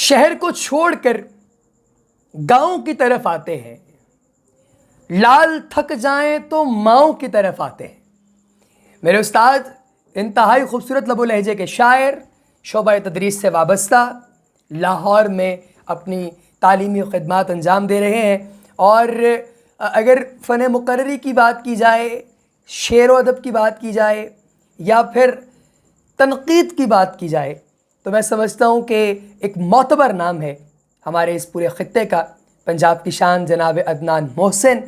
شہر کو چھوڑ کر گاؤں کی طرف آتے ہیں، لال تھک جائیں تو ماؤں کی طرف آتے ہیں۔ میرے استاد انتہائی خوبصورت لب و لہجے کے شاعر، شعبہ تدریس سے وابستہ، لاہور میں اپنی تعلیمی خدمات انجام دے رہے ہیں، اور اگر فن مقرری کی بات کی جائے، شعر و ادب کی بات کی جائے، یا پھر تنقید کی بات کی جائے، تو میں سمجھتا ہوں کہ ایک معتبر نام ہے ہمارے اس پورے خطے کا، پنجاب کی شان جناب عدنان محسن۔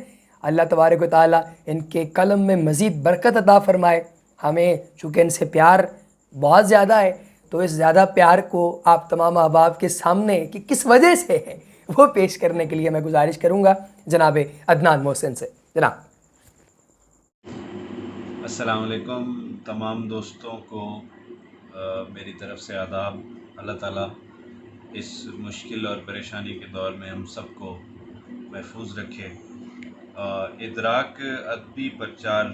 اللہ تبارک و تعالیٰ ان کے قلم میں مزید برکت عطا فرمائے۔ ہمیں چونکہ ان سے پیار بہت زیادہ ہے، تو اس زیادہ پیار کو آپ تمام احباب کے سامنے کہ کس وجہ سے ہے وہ پیش کرنے کے لیے میں گزارش کروں گا جناب عدنان محسن سے۔ جناب السلام علیکم تمام دوستوں کو میری طرف سے آداب۔ اللہ تعالیٰ اس مشکل اور پریشانی کے دور میں ہم سب کو محفوظ رکھے۔ ادراک ادبی پرچار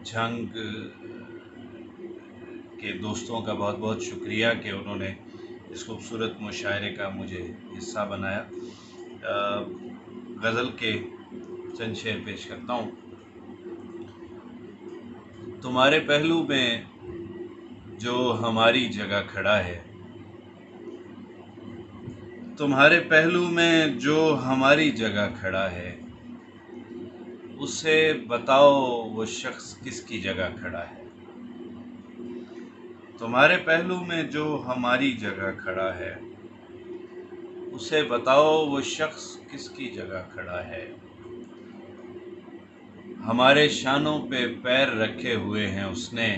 جھنگ کے دوستوں کا بہت بہت شکریہ کہ انہوں نے اس خوبصورت مشاعرے کا مجھے حصہ بنایا۔ غزل کے چند شعر پیش کرتا ہوں۔ تمہارے پہلو میں جو ہماری جگہ کھڑا ہے، تمہارے پہلو میں جو ہماری جگہ کھڑا ہے، اسے بتاؤ وہ شخص کس کی جگہ کھڑا ہے۔ تمہارے پہلو میں جو ہماری جگہ کھڑا ہے، اسے بتاؤ وہ شخص کس کی جگہ کھڑا ہے۔ ہمارے شانوں پہ پیر رکھے ہوئے ہیں اس نے،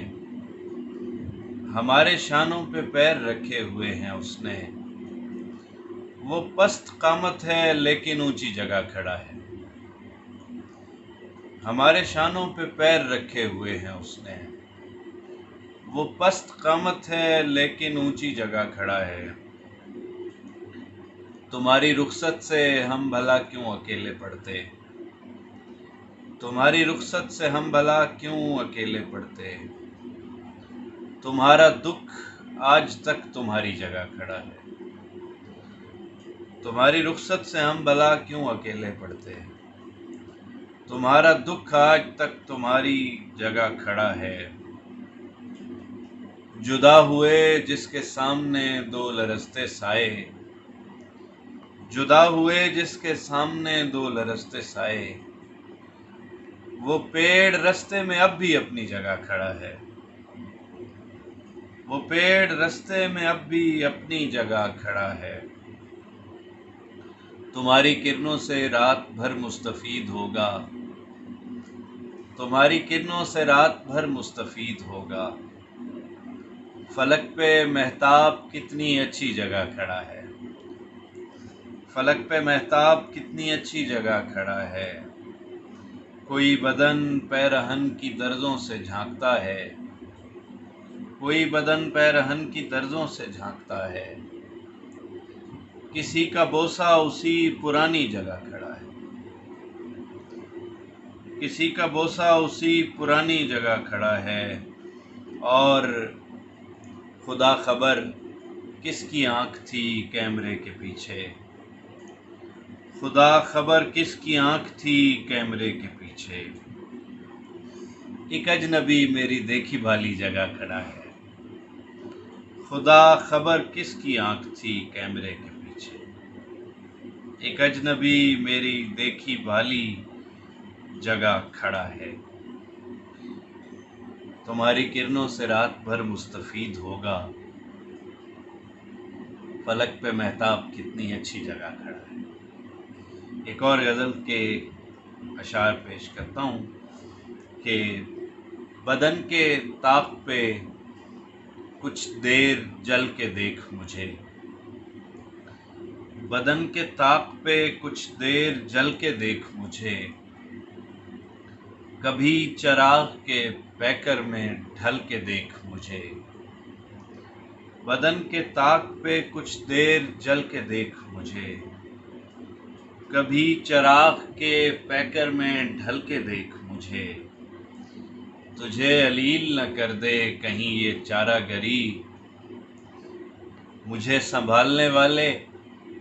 ہمارے شانوں پہ پیر رکھے ہوئے ہیں اس نے، وہ پست قامت ہے لیکن اونچی جگہ کھڑا ہے۔ ہمارے شانوں پہ پیر رکھے ہوئے ہیں اس نے، وہ پست قامت ہے لیکن اونچی جگہ کھڑا ہے۔ تمہاری رخصت سے ہم بھلا کیوں اکیلے پڑتے، تمہاری رخصت سے ہم بھلا کیوں اکیلے پڑتے، تمہارا دکھ آج تک تمہاری جگہ کھڑا ہے۔ تمہاری رخصت سے ہم بھلا کیوں اکیلے پڑتے، تمہارا دکھ آج تک تمہاری جگہ کھڑا ہے۔ جدا ہوئے جس کے سامنے دو لرزتے سائے، جدا ہوئے جس کے سامنے دو لرزتے سائے، وہ پیڑ رستے میں اب بھی اپنی جگہ کھڑا ہے، وہ پیڑ رستے میں اب بھی اپنی جگہ کھڑا ہے۔ تمہاری کرنوں سے رات بھر مستفید ہوگا، تمہاری کرنوں سے رات بھر مستفید ہوگا، فلک پہ مہتاب کتنی اچھی جگہ کھڑا ہے، فلک پہ مہتاب کتنی اچھی جگہ کھڑا ہے۔ کوئی بدن پیرہن کی درزوں سے جھانکتا ہے، کوئی بدن پیرہن کی درزوں سے جھانکتا ہے، کسی کا بوسہ اسی پرانی جگہ کھڑا ہے، کسی کا بوسہ اسی پرانی جگہ کھڑا ہے، اور خدا خبر کس کی آنکھ تھی کیمرے کے پیچھے، خدا خبر کس کی آنکھ تھی کیمرے کے پیچھے۔ ایک اجنبی میری دیکھی بھالی جگہ کھڑا ہے، خدا خبر کس کی آنکھ تھی کیمرے کے پیچھے۔ ایک اجنبی میری دیکھی بھالی جگہ کھڑا ہے۔ تمہاری کرنوں سے رات بھر مستفید ہوگا، فلک پہ مہتاب کتنی اچھی جگہ کھڑا ہے۔ ایک اور غزل کے اشعار پیش کرتا ہوں کہ بدن کے طاق پہ کچھ دیر جل کے دیکھ مجھے، بدن کے طاق پہ کچھ دیر جل کے دیکھ مجھے، کبھی چراغ کے پیکر میں ڈھل کے دیکھ مجھے، بدن کے طاق پہ کچھ دیر جل کے دیکھ مجھے، کبھی چراغ کے پیکر میں ڈھل کے دیکھ مجھے، تجھے علیل نہ کر دے کہیں یہ چارہ گری، مجھے سنبھالنے والے